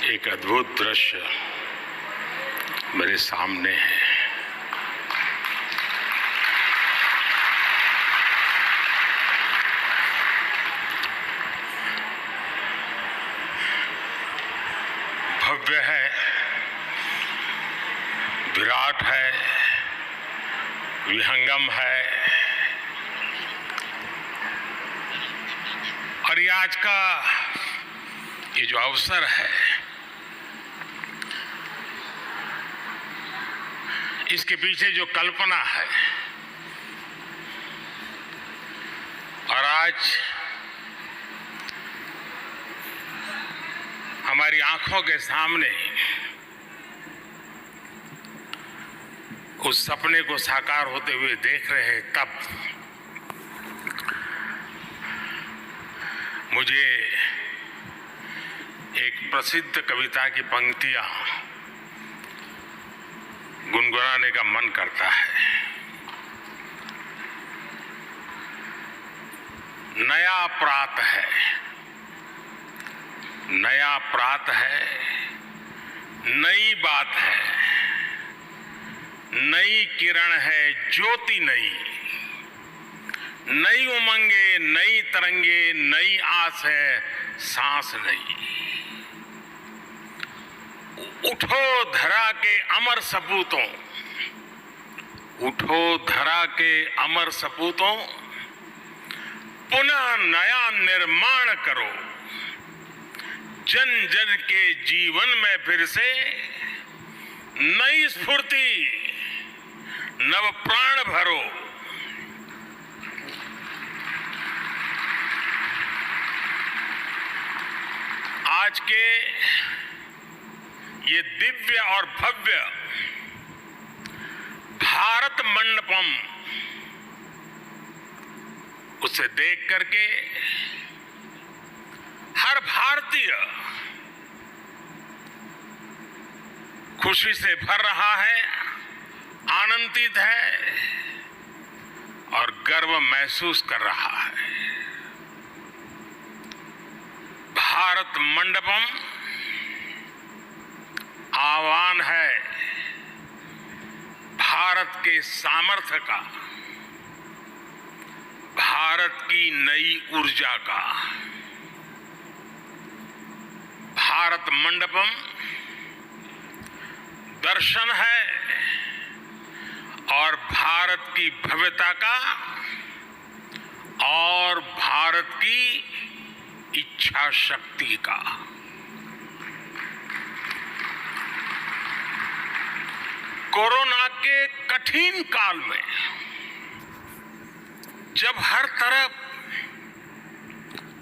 एक अद्भुत दृश्य मेरे सामने है। भव्य है, विराट है, विहंगम है और ये आज का ये जो अवसर है, इसके पीछे जो कल्पना है और आज हमारी आंखों के सामने उस सपने को साकार होते हुए देख रहे हैं, तब मुझे एक प्रसिद्ध कविता की पंक्तियां गुनगुनाने का मन करता है। नया प्रात है, नया प्रात है, नई बात है, नई किरण है, ज्योति नई, नई उमंगे, नई तरंगे, नई आस है, सांस नई। उठो धरा के अमर सपूतों, उठो धरा के अमर सपूतों, पुनः नया निर्माण करो। जन जन के जीवन में फिर से नई स्फूर्ति, नव प्राण भरो। आज के ये दिव्य और भव्य भारत मंडपम, उसे देख करके हर भारतीय खुशी से भर रहा है, आनंदित है और गर्व महसूस कर रहा है। भारत मंडपम आह्वान है भारत के सामर्थ्य का, भारत की नई ऊर्जा का। भारत मंडपम दर्शन है और भारत की भव्यता का और भारत की इच्छा शक्ति का। कोरोना के कठिन काल में जब हर तरफ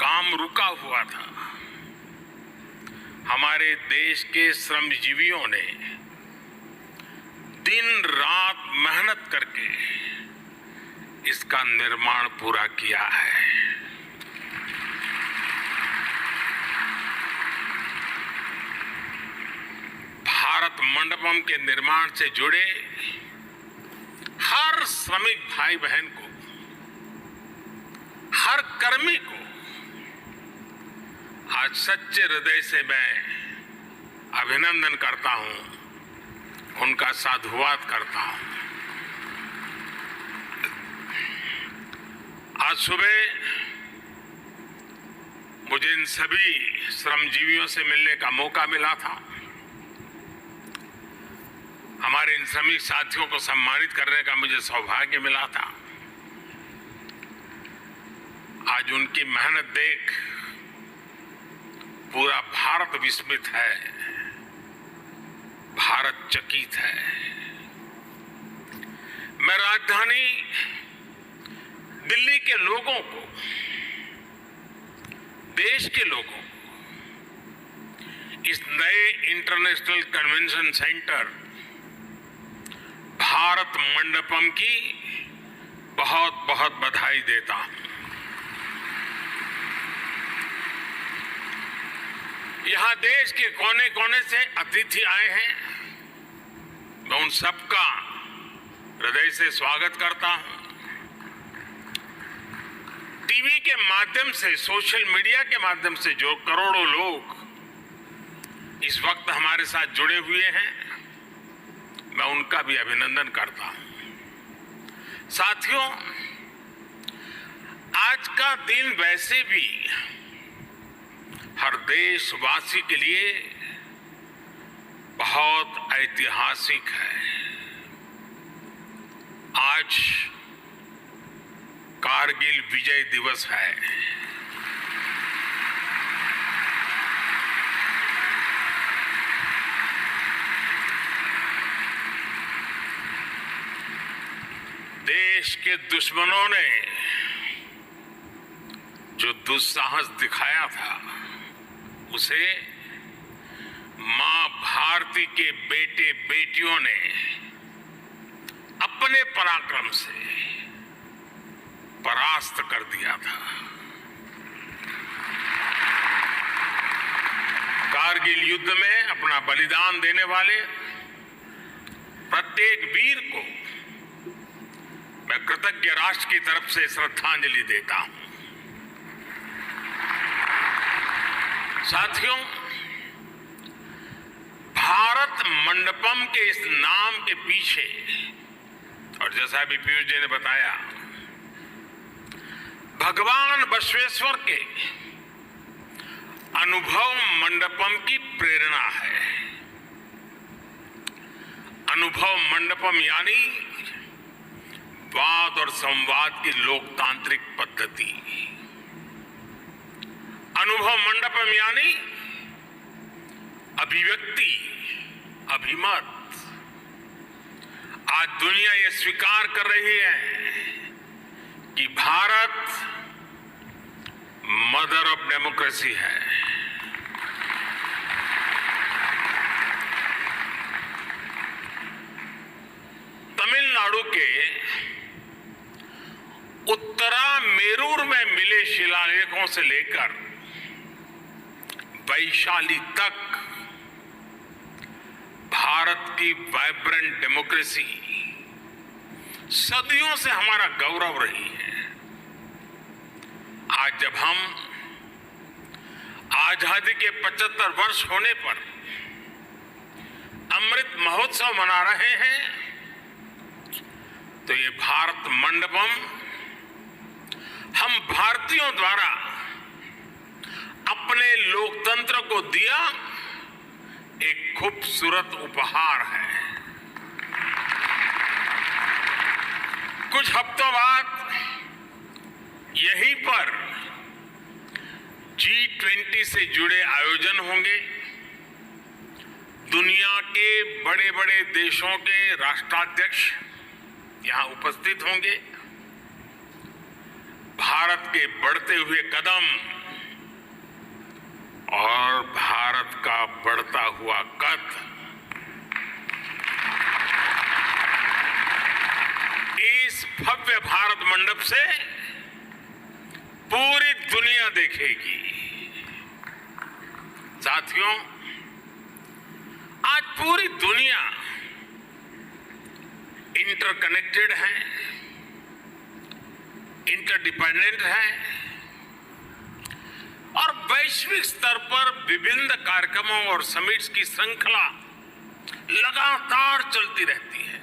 काम रुका हुआ था, हमारे देश के श्रमजीवियों ने दिन रात मेहनत करके इसका निर्माण पूरा किया है। भारत मंडपम के निर्माण से जुड़े हर श्रमिक भाई बहन को, हर कर्मी को आज सच्चे हृदय से मैं अभिनंदन करता हूं, उनका साधुवाद करता हूं। आज सुबह मुझे इन सभी श्रमजीवियों से मिलने का मौका मिला था। हमारे इन श्रमिक साथियों को सम्मानित करने का मुझे सौभाग्य मिला था। आज उनकी मेहनत देख पूरा भारत विस्मित है, भारत चकित है। मैं राजधानी दिल्ली के लोगों को, देश के लोगों को इस नए international convention centre Bharat Mandapam की बहुत बहुत बधाई देता हूं। यहां देश के कोने कोने से अतिथि आए हैं, मैं उन सबका हृदय से स्वागत करता हूं। टीवी के माध्यम से, सोशल मीडिया के माध्यम से जो करोड़ों लोग इस वक्त हमारे साथ जुड़े हुए हैं, मैं उनका भी अभिनंदन करता हूं। साथियों, आज का दिन वैसे भी हर देशवासी के लिए बहुत ऐतिहासिक है। आज कारगिल विजय दिवस है। देश के दुश्मनों ने जो दुस्साहस दिखाया था, उसे मां भारती के बेटे बेटियों ने अपने पराक्रम से परास्त कर दिया था। कारगिल युद्ध में अपना बलिदान देने वाले प्रत्येक वीर को मैं कृतज्ञ राष्ट्र की तरफ से श्रद्धांजलि देता हूं। साथियों, भारत मंडपम के इस नाम के पीछे, और जैसा अभी पीयूष जी ने बताया, भगवान बसवेश्वर के अनुभव मंडपम की प्रेरणा है। अनुभव मंडपम यानी वाद और संवाद की लोकतांत्रिक पद्धति। अनुभव मंडपम यानी अभिव्यक्ति, अभिमत। आज दुनिया ये स्वीकार कर रही है कि भारत मदर ऑफ डेमोक्रेसी है। तमिलनाडु के उत्तरा मेरूर में मिले शिलालेखों से लेकर वैशाली तक भारत की वाइब्रेंट डेमोक्रेसी सदियों से हमारा गौरव रही है। आज जब हम आजादी के 75 वर्ष होने पर अमृत महोत्सव मना रहे हैं, तो ये भारत मंडपम हम भारतीयों द्वारा अपने लोकतंत्र को दिया एक खूबसूरत उपहार है। कुछ हफ्तों बाद यहीं पर G20 से जुड़े आयोजन होंगे। दुनिया के बड़े बड़े देशों के राष्ट्राध्यक्ष यहां उपस्थित होंगे। भारत के बढ़ते हुए कदम और भारत का बढ़ता हुआ कद, इस भव्य भारत मंडप से पूरी दुनिया देखेगी। साथियों, आज पूरी दुनिया इंटरकनेक्टेड है, इंटरडिपेंडेंट है और वैश्विक स्तर पर विभिन्न कार्यक्रमों और समिट्स की श्रृंखला लगातार चलती रहती है।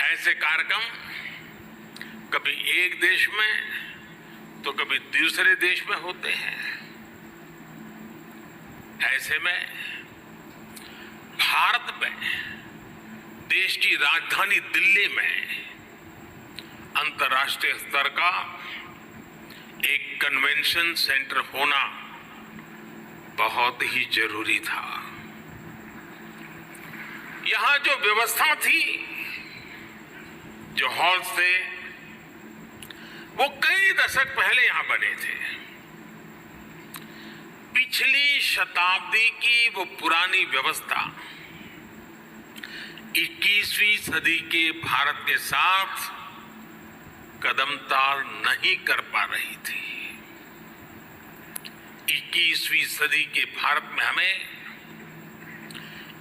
ऐसे कार्यक्रम कभी एक देश में तो कभी दूसरे देश में होते हैं। ऐसे में भारत में देश की राजधानी दिल्ली में अंतर्राष्ट्रीय स्तर का एक कन्वेंशन सेंटर होना बहुत ही जरूरी था। यहां जो व्यवस्था थी, जो हॉल थे, वो कई दशक पहले यहां बने थे। पिछली शताब्दी की वो पुरानी व्यवस्था 21वीं सदी के भारत के साथ कदमताल नहीं कर पा रही थी। 21वीं सदी के भारत में हमें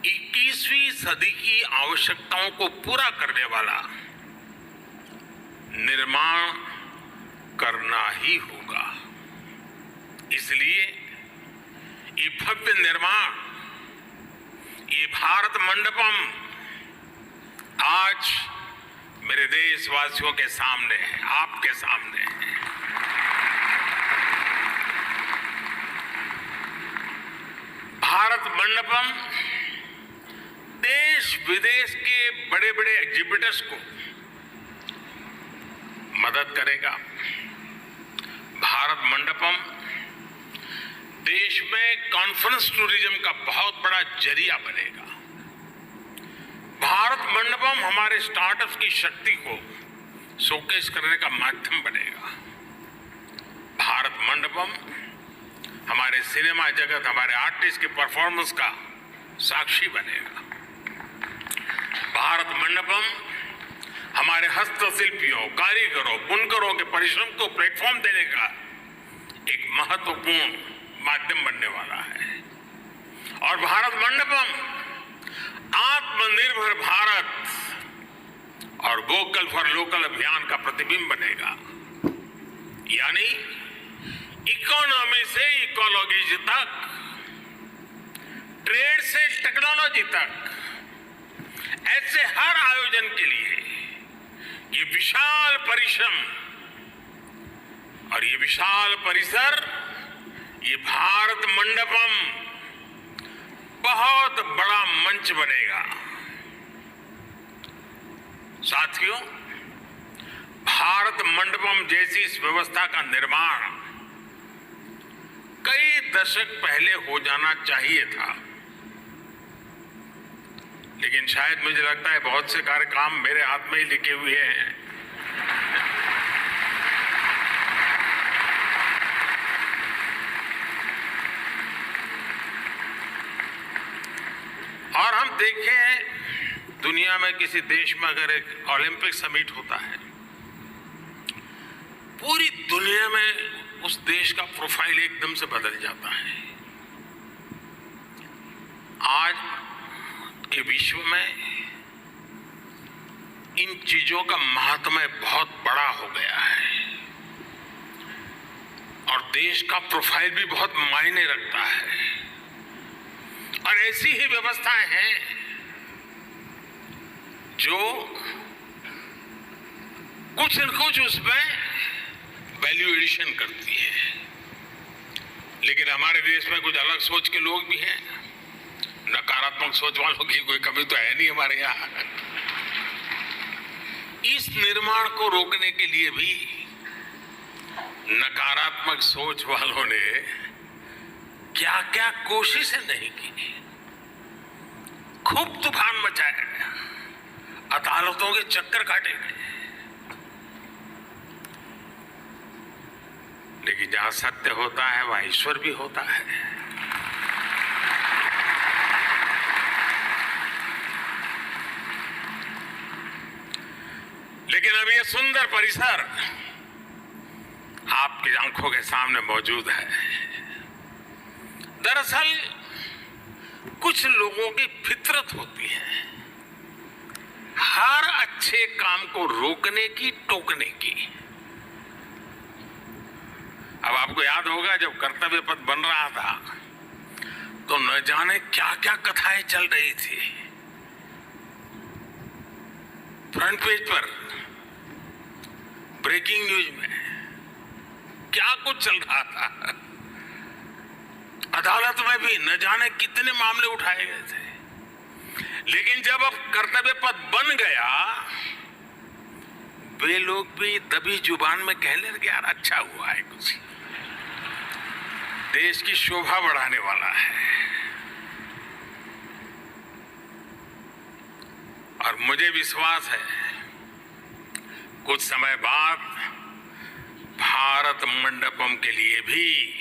21वीं सदी की आवश्यकताओं को पूरा करने वाला निर्माण करना ही होगा। इसलिए ये भव्य निर्माण, ये भारत मंडपम आज मेरे देशवासियों के सामने है, आपके सामने है। भारत मंडपम देश विदेश के बड़े बड़े एग्जीबिटर्स को मदद करेगा। भारत मंडपम देश में कॉन्फ्रेंस टूरिज्म का बहुत बड़ा जरिया बनेगा। भारत मंडपम हमारे स्टार्टअप्स की शक्ति को शोकेस करने का माध्यम बनेगा। भारत मंडपम हमारे सिनेमा जगत, हमारे आर्टिस्ट के परफॉर्मेंस का साक्षी बनेगा। भारत मंडपम हमारे हस्तशिल्पियों, कारीगरों, बुनकरों के परिश्रम को प्लेटफॉर्म देने का एक महत्वपूर्ण माध्यम बनने वाला है। और भारत मंडपम आत्मनिर्भर भारत और वोकल फॉर लोकल अभियान का प्रतिबिंब बनेगा। यानी इकोनॉमी से इकोलॉजी तक, ट्रेड से टेक्नोलॉजी तक, ऐसे हर आयोजन के लिए ये विशाल परिश्रम और ये विशाल परिसर, ये भारत मंडपम बहुत बड़ा मंच बनेगा। साथियों, भारत मंडपम जैसी इस व्यवस्था का निर्माण कई दशक पहले हो जाना चाहिए था, लेकिन शायद मुझे लगता है बहुत से कार्य काम मेरे हाथ में ही लिखे हुए हैं। और हम देखें, दुनिया में किसी देश में अगर एक ओलंपिक समिट होता है, पूरी दुनिया में उस देश का प्रोफाइल एकदम से बदल जाता है। आज के विश्व में इन चीजों का महात्म्य बहुत बड़ा हो गया है और देश का प्रोफाइल भी बहुत मायने रखता है। और ऐसी ही व्यवस्थाएं हैं जो कुछ न कुछ उसमें वैल्यू एडिशन करती है। लेकिन हमारे देश में कुछ अलग सोच के लोग भी हैं। नकारात्मक सोच वालों की कोई कमी तो है नहीं हमारे यहाँ। इस निर्माण को रोकने के लिए भी नकारात्मक सोच वालों ने क्या क्या कोशिशें नहीं की। खूब तूफान मचाया गया, अदालतों के चक्कर काटे गए, लेकिन जहां सत्य होता है वहां ईश्वर भी होता है। लेकिन अब ये सुंदर परिसर आपकी आंखों के सामने मौजूद है। दरअसल कुछ लोगों की फितरत होती है हर अच्छे काम को रोकने की, टोकने की। अब आपको याद होगा जब कर्तव्य पथ बन रहा था तो न जाने क्या क्या कथाएं चल रही थी। फ्रंट पेज पर ब्रेकिंग न्यूज में क्या कुछ चल रहा था। अदालत में भी न जाने कितने मामले उठाए गए थे। लेकिन जब अब कर्तव्य पथ बन गया, वे लोग भी दबी जुबान में कहने लगे, यार अच्छा हुआ है, कुछ देश की शोभा बढ़ाने वाला है। और मुझे विश्वास है कुछ समय बाद भारत मंडपम के लिए भी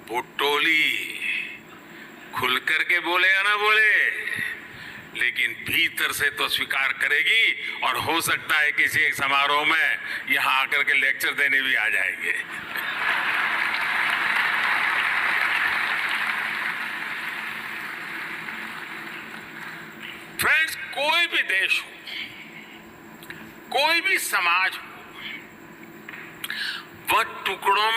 वो टोली खुल करके बोले या ना बोले, लेकिन भीतर से तो स्वीकार करेगी। और हो सकता है किसी एक समारोह में यहां आकर के लेक्चर देने भी आ जाएंगे। फ्रेंड्स, कोई भी देश हो, कोई भी समाज हो, वह टुकड़ों में